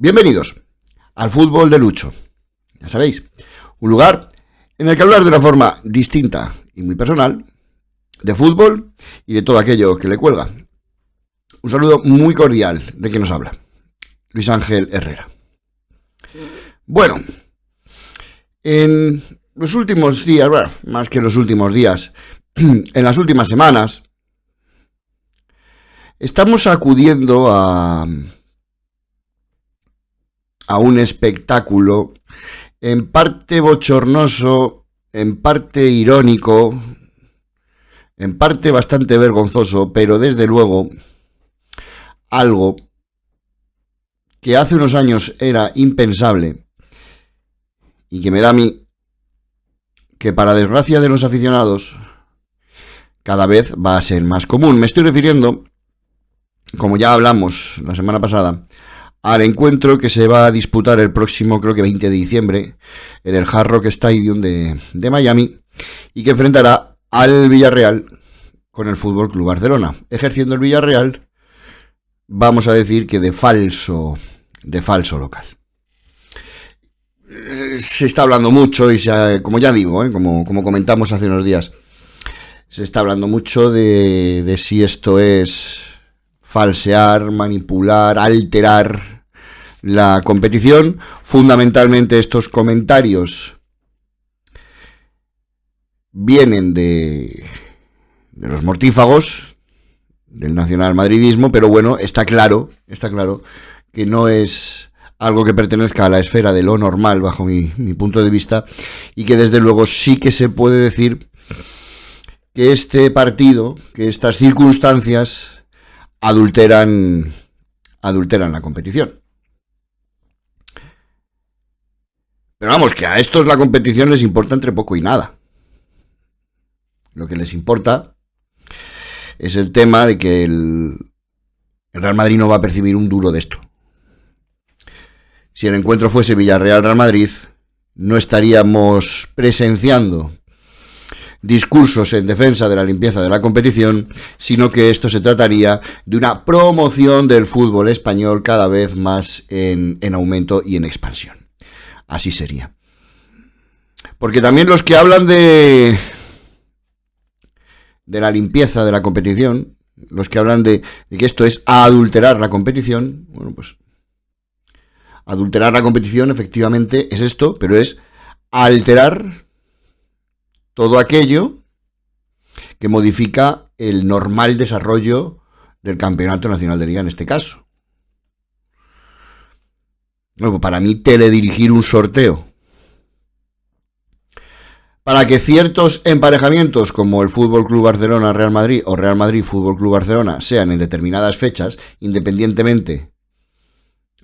Bienvenidos al fútbol de Lucho. Ya sabéis, un lugar en el que hablar de una forma distinta y muy personal de fútbol y de todo aquello que le cuelga. Un saludo muy cordial de quien nos habla, Luis Ángel Herrera. Bueno, en los últimos días, bueno, más que en los últimos días, en las últimas semanas, estamos acudiendo a un espectáculo en parte bochornoso, en parte irónico, en parte bastante vergonzoso, pero desde luego algo que hace unos años era impensable y que me da a mí que, para desgracia de los aficionados, cada vez va a ser más común. Me estoy refiriendo, como ya hablamos la semana pasada, al encuentro que se va a disputar el próximo, creo que 20 de diciembre, en el Hard Rock Stadium de Miami, y que enfrentará al Villarreal con el Fútbol Club Barcelona, ejerciendo el Villarreal, vamos a decir que de falso local. Se está hablando mucho, y como ya digo, como comentamos hace unos días, se está hablando mucho de si esto es falsear, manipular, alterar la competición. Fundamentalmente estos comentarios vienen de los mortífagos del nacionalmadridismo, pero bueno, está claro que no es algo que pertenezca a la esfera de lo normal bajo mi punto de vista, y que desde luego sí que se puede decir que este partido, que estas circunstancias adulteran la competición. Pero vamos, que a estos la competición les importa entre poco y nada. Lo que les importa es el tema de que el Real Madrid no va a percibir un duro de esto. Si el encuentro fuese Villarreal-Real Madrid, no estaríamos presenciando discursos en defensa de la limpieza de la competición, sino que esto se trataría de una promoción del fútbol español cada vez más en aumento y en expansión. Así sería. Porque también los que hablan de la limpieza de la competición, los que hablan de que esto es adulterar la competición, bueno, pues adulterar la competición efectivamente es esto, pero es alterar todo aquello que modifica el normal desarrollo del Campeonato Nacional de Liga en este caso. Bueno, para mí, teledirigir un sorteo para que ciertos emparejamientos como el Fútbol Club Barcelona Real Madrid o Real Madrid Fútbol Club Barcelona sean en determinadas fechas, independientemente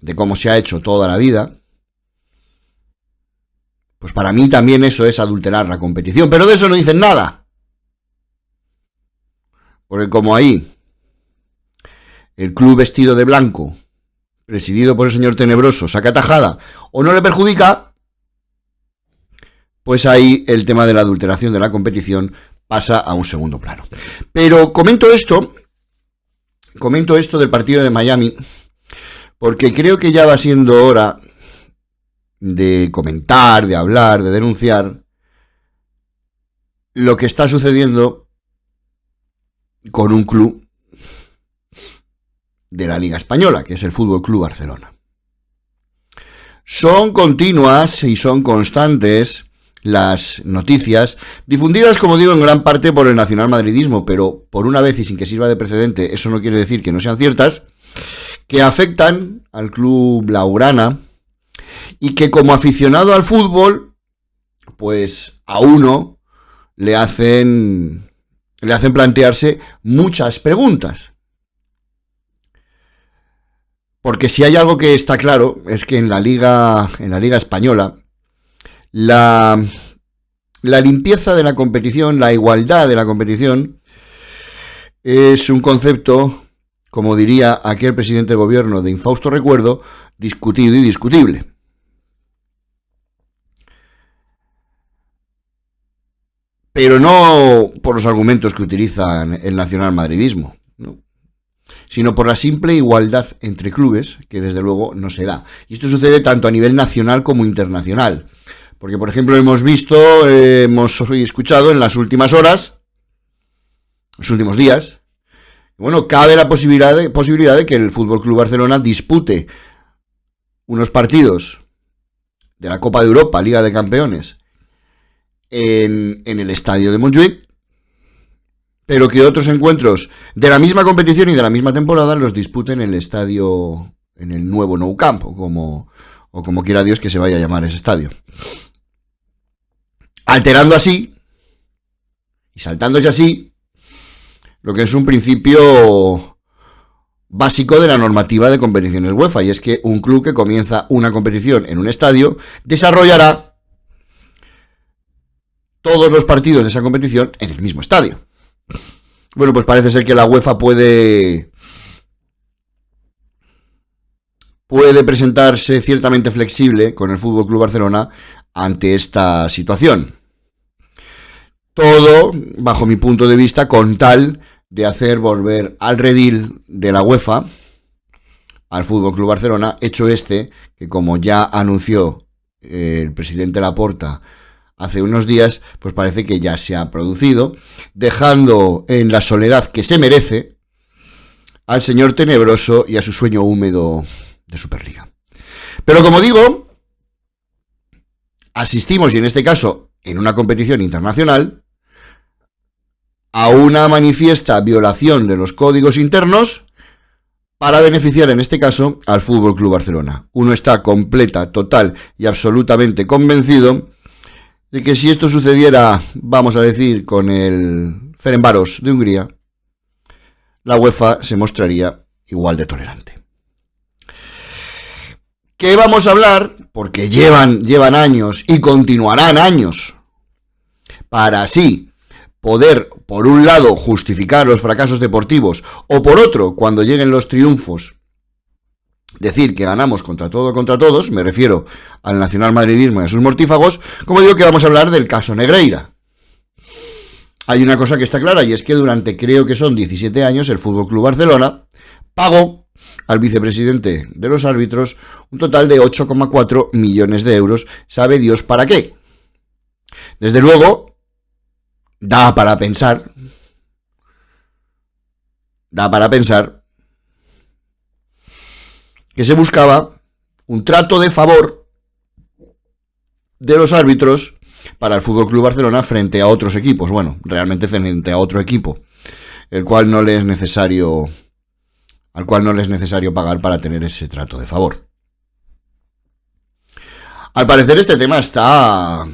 de cómo se ha hecho toda la vida, pues para mí también eso es adulterar la competición. Pero de eso no dicen nada, porque como ahí el club vestido de blanco, presidido por el señor Tenebroso, saca tajada o no le perjudica, pues ahí el tema de la adulteración de la competición pasa a un segundo plano. Pero comento esto del partido de Miami, porque creo que ya va siendo hora de comentar, de hablar, de denunciar lo que está sucediendo con un club de la Liga Española, que es el Fútbol Club Barcelona. Son continuas y son constantes las noticias difundidas, como digo, en gran parte por el nacionalmadridismo, pero por una vez y sin que sirva de precedente, eso no quiere decir que no sean ciertas, que afectan al club blaugrana y que, como aficionado al fútbol, pues a uno le hacen plantearse muchas preguntas. Porque si hay algo que está claro es que en la Liga Española la limpieza de la competición, la igualdad de la competición, es un concepto, como diría aquel presidente de gobierno de infausto recuerdo, discutido y discutible. Pero no por los argumentos que utilizan el nacionalmadridismo, ¿no? sino por la simple igualdad entre clubes, que desde luego no se da. Y esto sucede tanto a nivel nacional como internacional. Porque, por ejemplo, hemos escuchado en las últimas horas, los últimos días, bueno, cabe la posibilidad de que el Fútbol Club Barcelona dispute unos partidos de la Copa de Europa, Liga de Campeones, en el estadio de Montjuic, pero que otros encuentros de la misma competición y de la misma temporada los disputen en el estadio, en el nuevo Nou Camp, o como quiera Dios que se vaya a llamar ese estadio. Alterando así, y saltándose así, lo que es un principio básico de la normativa de competiciones UEFA, y es que un club que comienza una competición en un estadio desarrollará todos los partidos de esa competición en el mismo estadio. Bueno, pues parece ser que la UEFA puede presentarse ciertamente flexible con el FC Barcelona ante esta situación. Todo, bajo mi punto de vista, con tal de hacer volver al redil de la UEFA al FC Barcelona, hecho este, que como ya anunció el presidente Laporta hace unos días, pues parece que ya se ha producido, dejando en la soledad que se merece al señor tenebroso y a su sueño húmedo de Superliga. Pero como digo, asistimos, y en este caso en una competición internacional, a una manifiesta violación de los códigos internos para beneficiar en este caso al FC Barcelona. Uno está completa, total y absolutamente convencido de que si esto sucediera, vamos a decir, con el Ferencváros de Hungría, la UEFA se mostraría igual de tolerante. ¿Qué vamos a hablar? Porque llevan años y continuarán años para así poder, por un lado, justificar los fracasos deportivos, o por otro, cuando lleguen los triunfos, decir que ganamos contra todo, contra todos, me refiero al nacionalmadridismo y a sus mortífagos. Como digo, que vamos a hablar del caso Negreira. Hay una cosa que está clara, y es que durante, creo que son 17 años, el FC Barcelona pagó al vicepresidente de los árbitros un total de 8,4 millones de euros, sabe Dios para qué. Desde luego, da para pensar que se buscaba un trato de favor de los árbitros para el FC Barcelona frente a otros equipos. Bueno, realmente frente a otro equipo, al cual no le es necesario pagar para tener ese trato de favor. Al parecer este tema está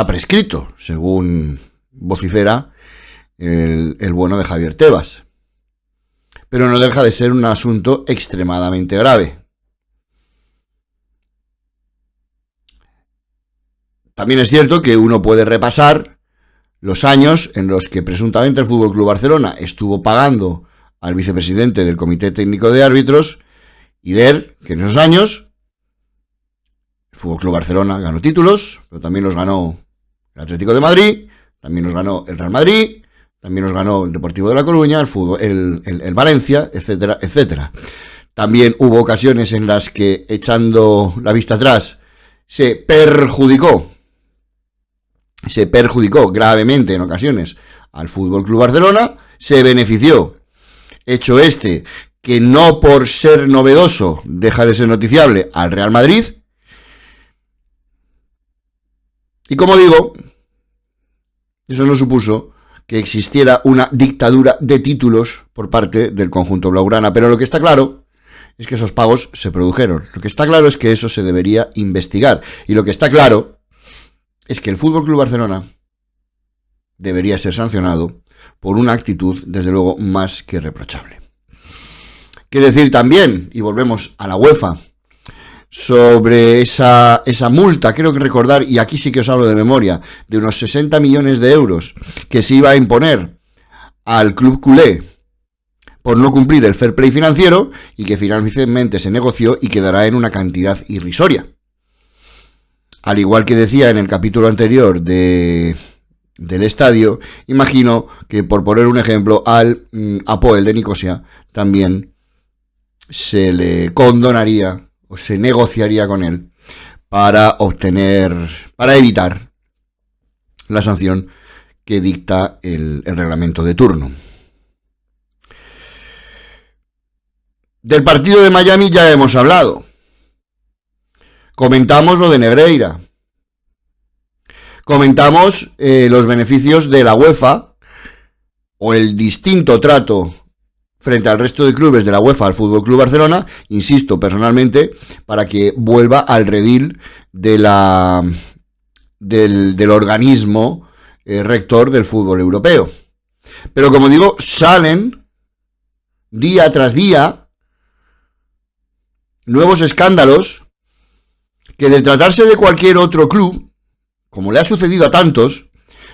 prescrito, según vocifera el bueno de Javier Tebas. Pero no deja de ser un asunto extremadamente grave. También es cierto que uno puede repasar los años en los que presuntamente el FC Barcelona estuvo pagando al vicepresidente del Comité Técnico de Árbitros y ver que en esos años el FC Barcelona ganó títulos, pero también los ganó el Atlético de Madrid, también los ganó el Real Madrid, también los ganó el Deportivo de La Coruña, el Valencia, etcétera, etcétera. También hubo ocasiones en las que, echando la vista atrás, se perjudicó gravemente en ocasiones al FC Barcelona, se benefició, hecho este, que no por ser novedoso deja de ser noticiable, al Real Madrid. Y como digo, eso no supuso que existiera una dictadura de títulos por parte del conjunto blaugrana, pero lo que está claro es que esos pagos se produjeron. Lo que está claro es que eso se debería investigar, y lo que está claro es que el FC Barcelona debería ser sancionado por una actitud, desde luego, más que reprochable. ¿Qué decir también? Y volvemos a la UEFA, sobre esa multa, creo que recordar, y aquí sí que os hablo de memoria, de unos 60 millones de euros que se iba a imponer al club culé por no cumplir el fair play financiero, y que finalmente se negoció y quedará en una cantidad irrisoria. Al igual que decía en el capítulo anterior de del estadio, imagino que, por poner un ejemplo, al Apoel de Nicosia también se le condonaría o se negociaría con él para evitar la sanción que dicta el reglamento de turno. Del partido de Miami ya hemos hablado. Comentamos lo de Negreira. Comentamos los beneficios de la UEFA o el distinto trato frente al resto de clubes de la UEFA al Fútbol Club Barcelona, insisto personalmente, para que vuelva al redil del organismo rector del fútbol europeo. Pero como digo, salen día tras día nuevos escándalos que, de tratarse de cualquier otro club, como le ha sucedido a tantos,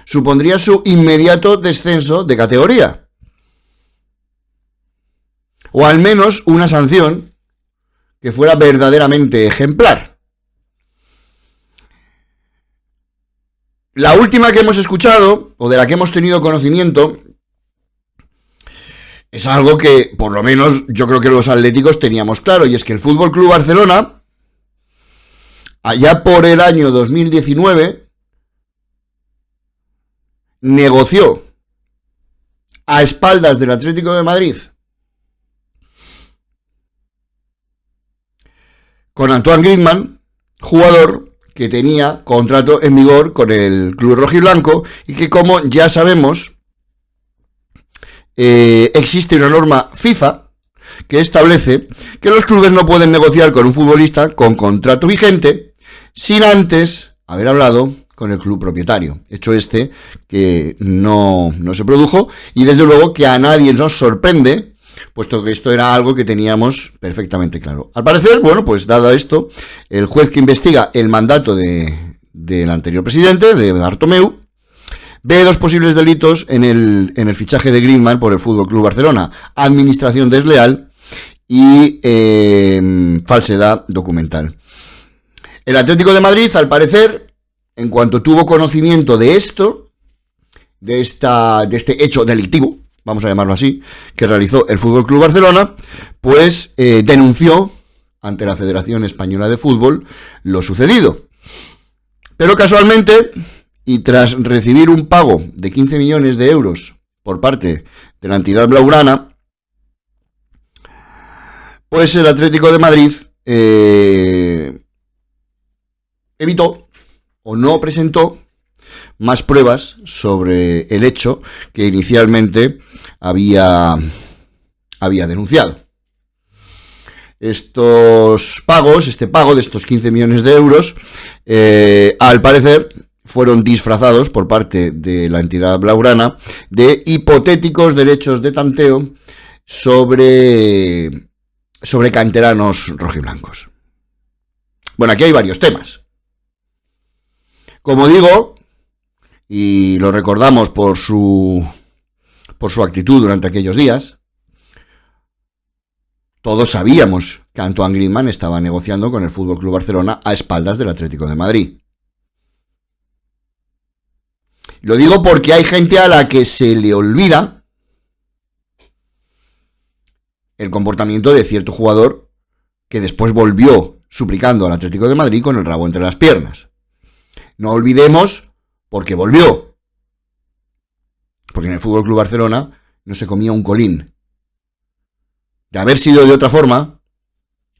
supondría su inmediato descenso de categoría. O al menos una sanción que fuera verdaderamente ejemplar. La última que hemos escuchado, o de la que hemos tenido conocimiento, es algo que, por lo menos, yo creo que los atléticos teníamos claro, y es que el Fútbol Club Barcelona, allá por el año 2019, negoció a espaldas del Atlético de Madrid con Antoine Griezmann, jugador que tenía contrato en vigor con el club rojiblanco y que, como ya sabemos, existe una norma FIFA que establece que los clubes no pueden negociar con un futbolista con contrato vigente sin antes haber hablado con el club propietario. Hecho este que no se produjo, y desde luego que a nadie nos sorprende, puesto que esto era algo que teníamos perfectamente claro. Al parecer, bueno, pues dado esto, el juez que investiga el mandato del anterior presidente, de Bartomeu, ve dos posibles delitos en el fichaje de Griezmann por el Fútbol Club Barcelona: administración desleal y falsedad documental. El Atlético de Madrid, al parecer, en cuanto tuvo conocimiento de esto, de este hecho delictivo, vamos a llamarlo así, que realizó el Fútbol Club Barcelona, pues denunció ante la Federación Española de Fútbol lo sucedido. Pero casualmente, y tras recibir un pago de 15 millones de euros por parte de la entidad blaugrana, pues el Atlético de Madrid evitó o no presentó más pruebas sobre el hecho que inicialmente había denunciado. Este pago de estos 15 millones de euros, al parecer, fueron disfrazados por parte de la entidad blaugrana de hipotéticos derechos de tanteo sobre canteranos rojiblancos. Bueno, aquí hay varios temas. Como digo, y lo recordamos por su actitud durante aquellos días, todos sabíamos que Antoine Griezmann estaba negociando con el Fútbol Club Barcelona a espaldas del Atlético de Madrid. Lo digo porque hay gente a la que se le olvida el comportamiento de cierto jugador que después volvió suplicando al Atlético de Madrid con el rabo entre las piernas. No olvidemos porque volvió. Porque en el Fútbol Club Barcelona no se comía un colín. De haber sido de otra forma,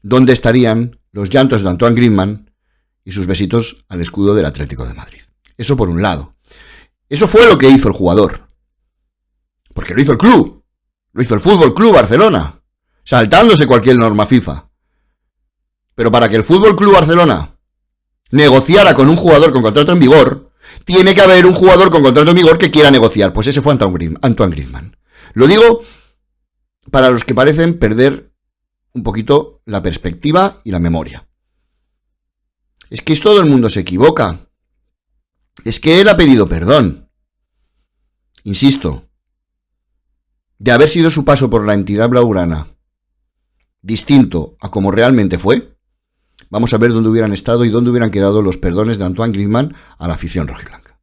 ¿dónde estarían los llantos de Antoine Griezmann y sus besitos al escudo del Atlético de Madrid? Eso por un lado. Eso fue lo que hizo el jugador. Porque lo hizo el club. Lo hizo el Fútbol Club Barcelona, saltándose cualquier norma FIFA. Pero para que el Fútbol Club Barcelona negociara con un jugador con contrato en vigor, tiene que haber un jugador con contrato en vigor que quiera negociar. Pues ese fue Antoine Griezmann. Lo digo para los que parecen perder un poquito la perspectiva y la memoria. Es que todo el mundo se equivoca. Es que él ha pedido perdón. Insisto, de haber sido su paso por la entidad blaugrana distinto a como realmente fue, vamos a ver dónde hubieran estado y dónde hubieran quedado los perdones de Antoine Griezmann a la afición rojiblanca.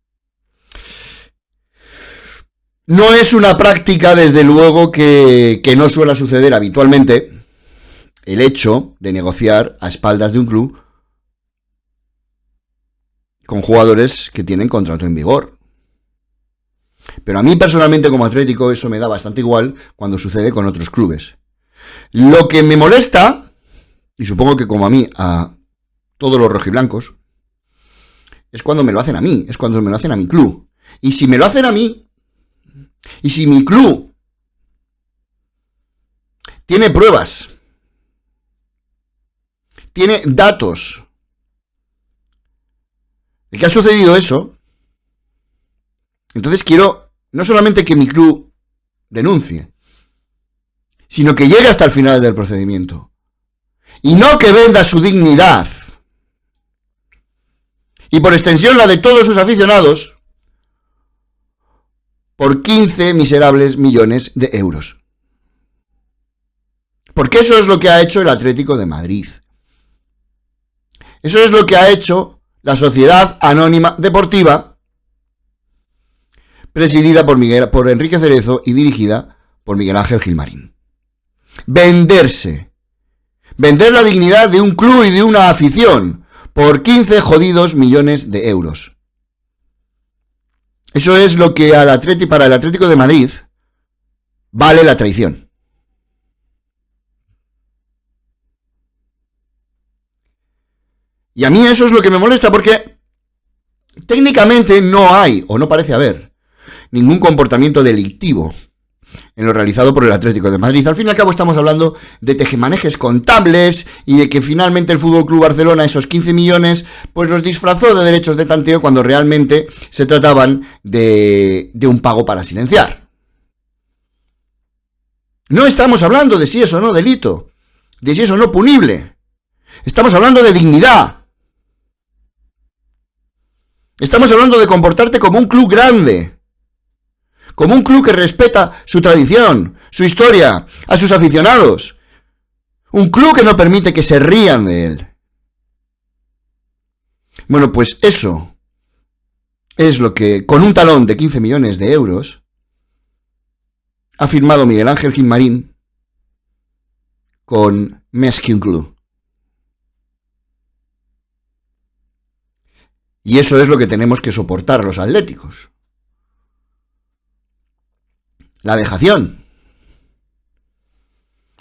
No es una práctica, desde luego, que no suele suceder habitualmente, el hecho de negociar a espaldas de un club con jugadores que tienen contrato en vigor. Pero a mí personalmente como Atlético eso me da bastante igual cuando sucede con otros clubes. Lo que me molesta, y supongo que como a mí, a todos los rojiblancos, es cuando me lo hacen a mí, es cuando me lo hacen a mi club. Y si me lo hacen a mí, y si mi club tiene pruebas, tiene datos de que ha sucedido eso, entonces quiero no solamente que mi club denuncie, sino que llegue hasta el final del procedimiento. Y no que venda su dignidad, y por extensión la de todos sus aficionados, por 15 miserables millones de euros. Porque eso es lo que ha hecho el Atlético de Madrid. Eso es lo que ha hecho la Sociedad Anónima Deportiva, presidida por Enrique Cerezo y dirigida por Miguel Ángel Gilmarín. Venderse. Vender la dignidad de un club y de una afición por 15 jodidos millones de euros. Eso es lo que para el Atlético de Madrid vale la traición. Y a mí eso es lo que me molesta, porque técnicamente no hay, o no parece haber, ningún comportamiento delictivo en lo realizado por el Atlético de Madrid. Al fin y al cabo estamos hablando de tejemanejes contables y de que finalmente el FC Barcelona esos 15 millones pues los disfrazó de derechos de tanteo cuando realmente se trataban de un pago para silenciar. No estamos hablando de si es o no delito, de si es o no punible. Estamos hablando de dignidad. Estamos hablando de comportarte como un club grande, como un club que respeta su tradición, su historia, a sus aficionados. Un club que no permite que se rían de él. Bueno, pues eso es lo que, con un talón de 15 millones de euros, ha firmado Miguel Ángel Gilmarín con Més que un club. Y eso es lo que tenemos que soportar los atléticos. La vejación.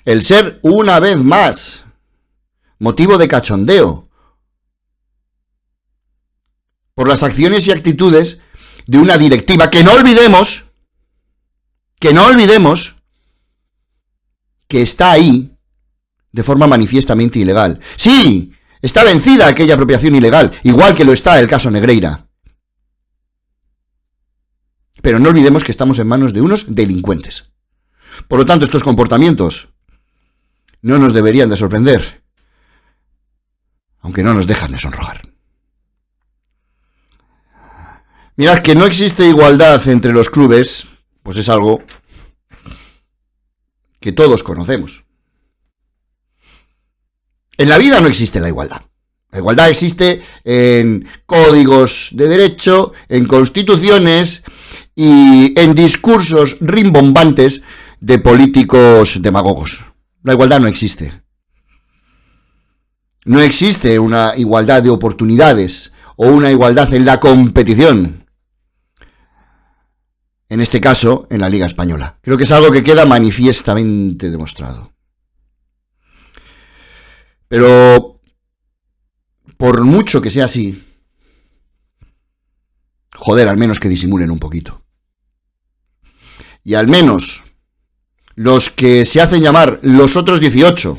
El ser, una vez más, motivo de cachondeo por las acciones y actitudes de una directiva que no olvidemos que está ahí de forma manifiestamente ilegal. Sí, está vencida aquella apropiación ilegal, igual que lo está el caso Negreira. Pero no olvidemos que estamos en manos de unos delincuentes. Por lo tanto, estos comportamientos no nos deberían de sorprender, aunque no nos dejan de sonrojar. Mirad, que no existe igualdad entre los clubes, pues es algo que todos conocemos. En la vida no existe la igualdad. La igualdad existe en códigos de derecho, en constituciones y en discursos rimbombantes de políticos demagogos. La igualdad no existe. No existe una igualdad de oportunidades o una igualdad en la competición. En este caso, en la Liga Española. Creo que es algo que queda manifiestamente demostrado. Pero, por mucho que sea así, joder, al menos que disimulen un poquito. Y al menos los que se hacen llamar los otros 18,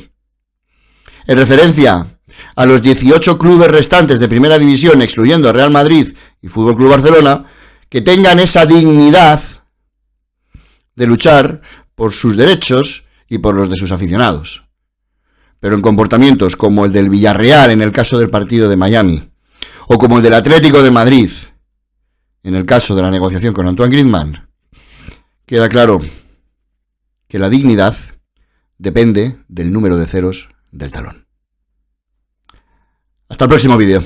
en referencia a los 18 clubes restantes de primera división, excluyendo a Real Madrid y FC Barcelona, que tengan esa dignidad de luchar por sus derechos y por los de sus aficionados. Pero en comportamientos como el del Villarreal en el caso del partido de Miami, o como el del Atlético de Madrid en el caso de la negociación con Antoine Griezmann, queda claro que la dignidad depende del número de ceros del talón. Hasta el próximo vídeo.